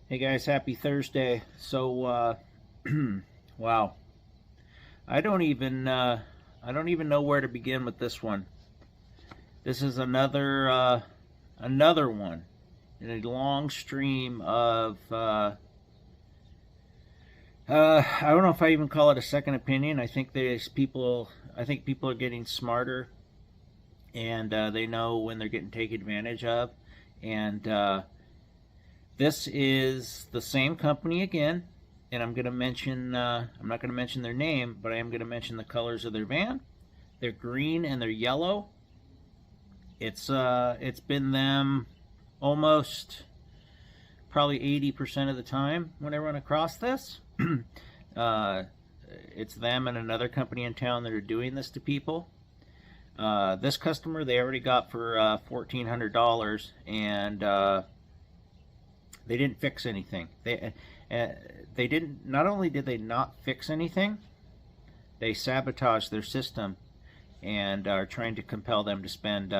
Hey guys, happy Thursday. Wow. I don't even know where to begin with this one. This is another one in a long stream of I don't know if I even call it a second opinion. I think people are getting smarter, and they know when they're getting taken advantage of, and this is the same company again, and I'm going to mention. I'm not going to mention their name, but I am going to mention the colors of their van. They're green and they're yellow. It's been them almost probably 80% of the time when I run across this. uh, it's them and another company in town that are doing this to people. This customer they already got for $1,400, and they didn't fix anything. They didn't. Not only did they not fix anything, they sabotaged their system and are trying to compel them to spend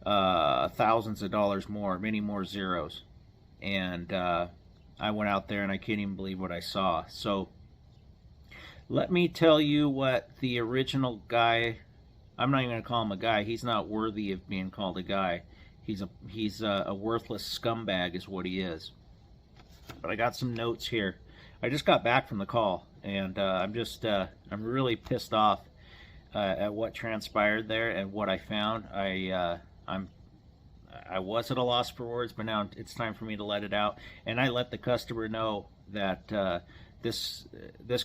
thousands of dollars more, many more zeros. And I went out there and I can't even believe what I saw. So let me tell you what the original guy. I'm not even going to call him a guy. He's not worthy of being called a guy. He's a worthless scumbag is what he is. But I got some notes here. I just got back from the call, and I'm really pissed off at what transpired there and what I found. I was at a loss for words, but now it's time for me to let it out. And I let the customer know that this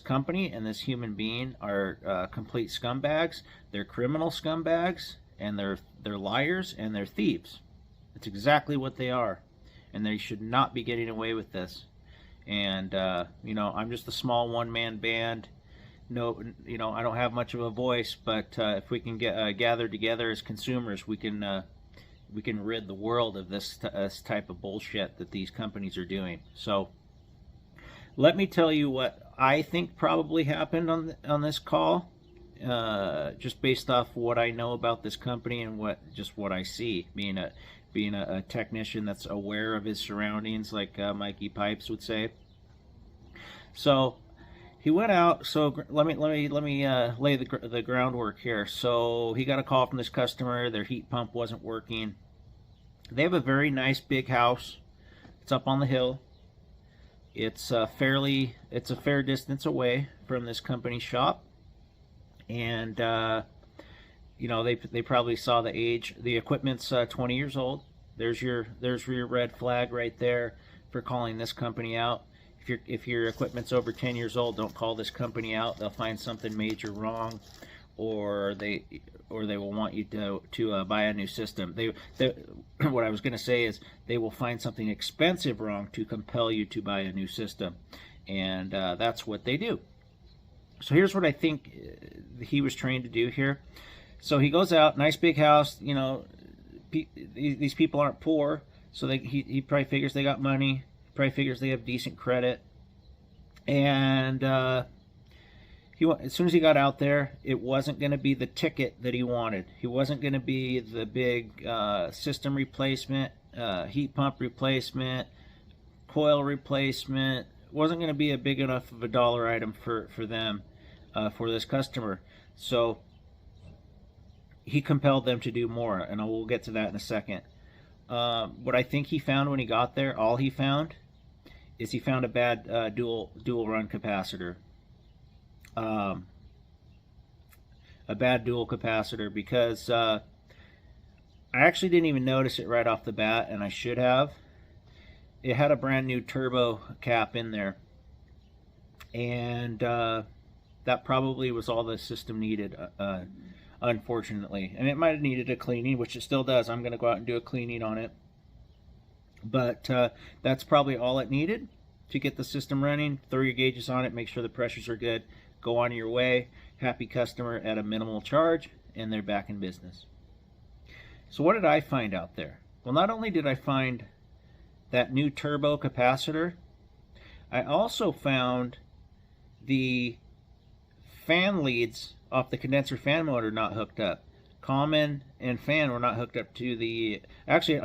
company and this human being are complete scumbags. They're criminal scumbags, and they're liars and they're thieves. It's exactly what they are, and they should not be getting away with this. And I'm just a small one-man band. No, I don't have much of a voice, but if we can get gather together as consumers, we can rid the world of this type of bullshit that these companies are doing. So let me tell you what I think probably happened on this call, just based off what I know about this company and what I see, being a technician that's aware of his surroundings, like Mikey Pipes would say. So he went out. So let me lay the groundwork here. So he got a call from this customer. Their heat pump wasn't working. They have a very nice big house. It's up on the hill. It's a fair distance away from this company shop, and they probably saw the age. The equipment's 20 years old. There's your red flag right there for calling this company out. If your equipment's over 10 years old, don't call this company out. They'll find something major wrong, or they will want you to buy a new system. What I was going to say is they will find something expensive wrong to compel you to buy a new system, and that's what they do. So here's what I think he was trained to do here. So he goes out, nice big house. These people aren't poor, so he probably figures they got money. Probably figures they have decent credit, and as soon as he got out there, it wasn't going to be the ticket that he wanted. He wasn't going to be the big system replacement, heat pump replacement, coil replacement. It wasn't going to be a big enough of a dollar item for them, for this customer. So he compelled them to do more, and we'll get to that in a second. What I think he found when he got there, all he found is he found a bad dual run capacitor. A bad dual capacitor, because I actually didn't even notice it right off the bat, and I should have. It had a brand new turbo cap in there, and that probably was all the system needed, unfortunately. And it might have needed a cleaning, which it still does. I'm going to go out and do a cleaning on it. But that's probably all it needed to get the system running. Throw your gauges on it, make sure the pressures are good, go on your way. Happy customer at a minimal charge, and they're back in business. So what did I find out there? Well, not only did I find that new turbo capacitor, I also found the fan leads off the condenser fan motor not hooked up. common and fan were not hooked up to the, actually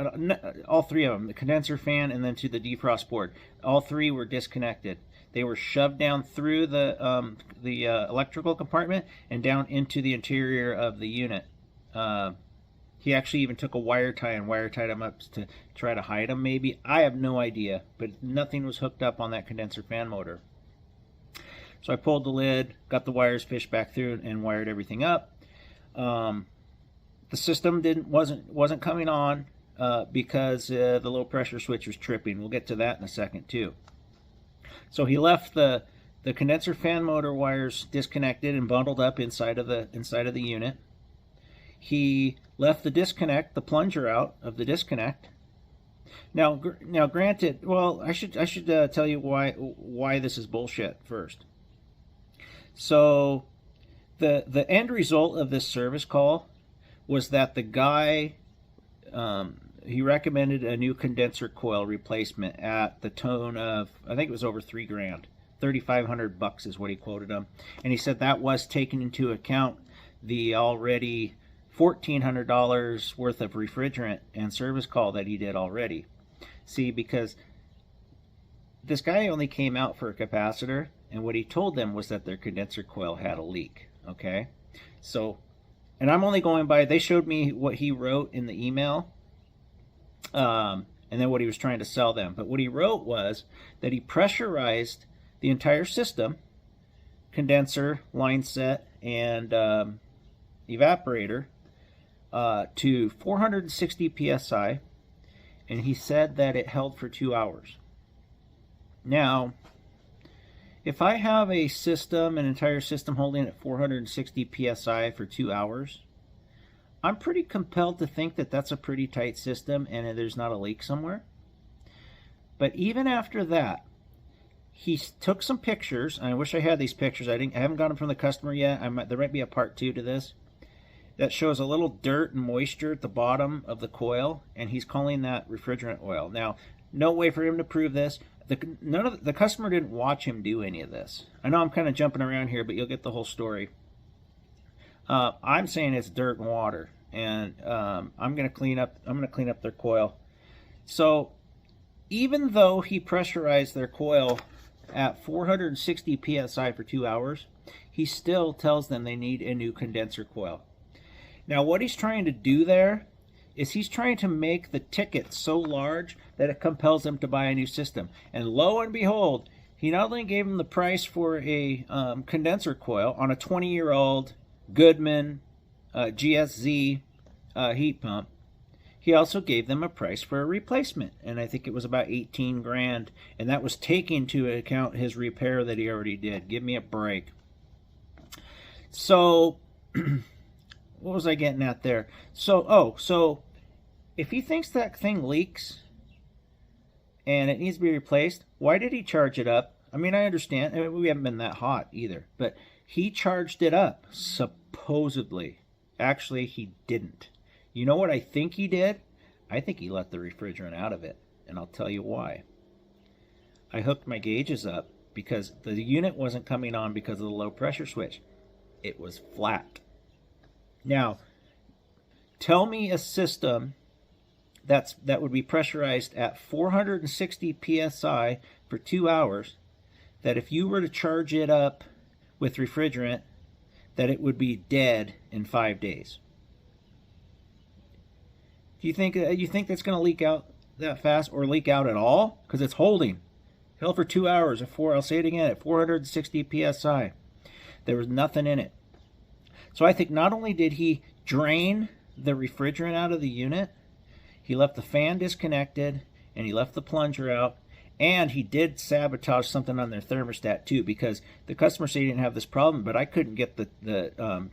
all three of them, the condenser fan and then to the defrost board. All three were disconnected. They were shoved down through the electrical compartment and down into the interior of the unit. He actually even took a wire tie and wire tied them up to try to hide them, maybe. I have no idea, but nothing was hooked up on that condenser fan motor. So I pulled the lid, got the wires fished back through, and wired everything up. The system wasn't coming on because the low pressure switch was tripping. We'll get to that in a second too. So he left the condenser fan motor wires disconnected and bundled up inside of the unit. He left the disconnect, the plunger out of the disconnect. Now granted, well, I should tell you why this is bullshit first. So the end result of this service call was that the guy, he recommended a new condenser coil replacement at the tone of, I think it was over $3,000, $3,500 is what he quoted him, and he said that was taking into account the already $1,400 worth of refrigerant and service call that he did already. See, because this guy only came out for a capacitor, and what he told them was that their condenser coil had a leak. Okay, so, and I'm only going by, they showed me what he wrote in the email, and then what he was trying to sell them. But what he wrote was that he pressurized the entire system, condenser, line set, and evaporator, to 460 psi, and he said that it held for 2 hours. Now, if I have a system, an entire system holding at 460 psi for 2 hours, I'm pretty compelled to think that that's a pretty tight system and there's not a leak somewhere. But even after that, he took some pictures. I wish I had these pictures. I haven't got them from the customer yet. There might be a part 2 to this that shows a little dirt and moisture at the bottom of the coil, and he's calling that refrigerant oil. Now, no way for him to prove this. The customer didn't watch him do any of this. I know I'm kind of jumping around here, but you'll get the whole story. I'm saying it's dirt and water, and I'm going to clean up their coil. So even though he pressurized their coil at 460 psi for 2 hours, he still tells them they need a new condenser coil. Now, what he's trying to do there is he's trying to make the ticket so large that it compels them to buy a new system. And lo and behold, he not only gave them the price for a condenser coil on a 20-year-old Goodman GSZ heat pump, he also gave them a price for a replacement. And I think it was about 18 grand. And that was taking into account his repair that he already did. Give me a break. So what was I getting at there? So if he thinks that thing leaks and it needs to be replaced, why did he charge it up? I mean, I understand. I mean, we haven't been that hot either. But he charged it up, supposedly. Actually, he didn't. You know what I think he did? I think he let the refrigerant out of it. And I'll tell you why. I hooked my gauges up because the unit wasn't coming on because of the low pressure switch. It was flat. Now, tell me a system that would be pressurized at 460 psi for 2 hours, that if you were to charge it up with refrigerant, that it would be dead in 5 days. Do you think that's going to leak out that fast, or leak out at all? Because it's holding. Held for 2 hours at I'll say it again, at 460 psi. There was nothing in it. So I think not only did he drain the refrigerant out of the unit, he left the fan disconnected, and he left the plunger out, and he did sabotage something on their thermostat too, because the customer said he didn't have this problem, but I couldn't get the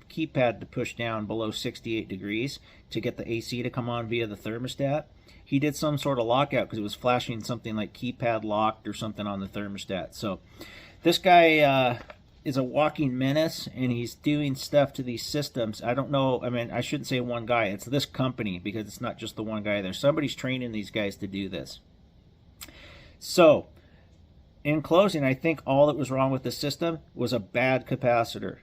keypad to push down below 68 degrees to get the AC to come on via the thermostat. He did some sort of lockout because it was flashing something like keypad locked or something on the thermostat. So this guy is a walking menace, and he's doing stuff to these systems. I don't know, I mean, I shouldn't say one guy. It's this company, because it's not just the one guy there. Somebody's training these guys to do this. So, in closing, I think all that was wrong with the system was a bad capacitor.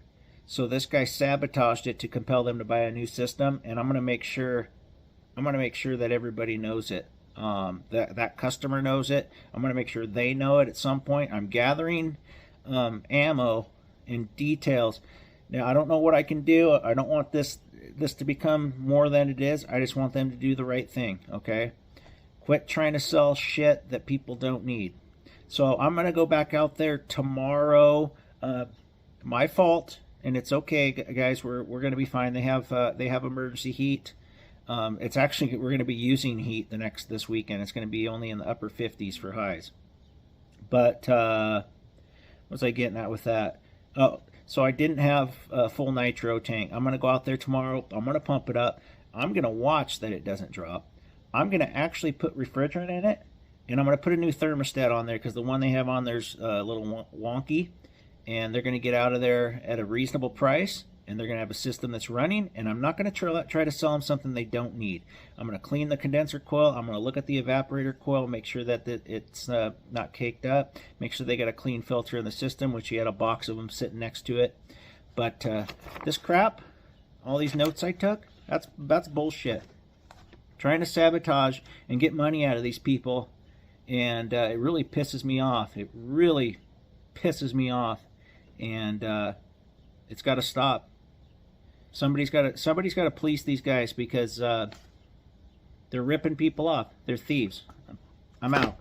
So this guy sabotaged it to compel them to buy a new system, and I'm going to make sure that everybody knows it. That customer knows it. I'm going to make sure they know it at some point. I'm gathering ammo and details. Now, I don't know what I can do. I don't want this to become more than it is. I just want them to do the right thing, okay? Quit trying to sell shit that people don't need. So I'm going to go back out there tomorrow. My fault, and it's okay, guys. We're going to be fine. They have emergency heat. It's actually, we're going to be using heat this weekend. It's going to be only in the upper 50s for highs. But what was I getting at with that? Oh, so I didn't have a full nitro tank. I'm going to go out there tomorrow. I'm going to pump it up. I'm going to watch that it doesn't drop. I'm going to actually put refrigerant in it, and I'm going to put a new thermostat on there because the one they have on there's a little wonky, and they're going to get out of there at a reasonable price, and they're going to have a system that's running, and I'm not going to try to sell them something they don't need. I'm going to clean the condenser coil. I'm going to look at the evaporator coil, make sure that it's not caked up, make sure they got a clean filter in the system, which you had a box of them sitting next to it. But this crap, all these notes I took, that's bullshit. Trying to sabotage and get money out of these people, and it really pisses me off. It really pisses me off, and it's got to stop. Somebody's got to police these guys because they're ripping people off. They're thieves. I'm out.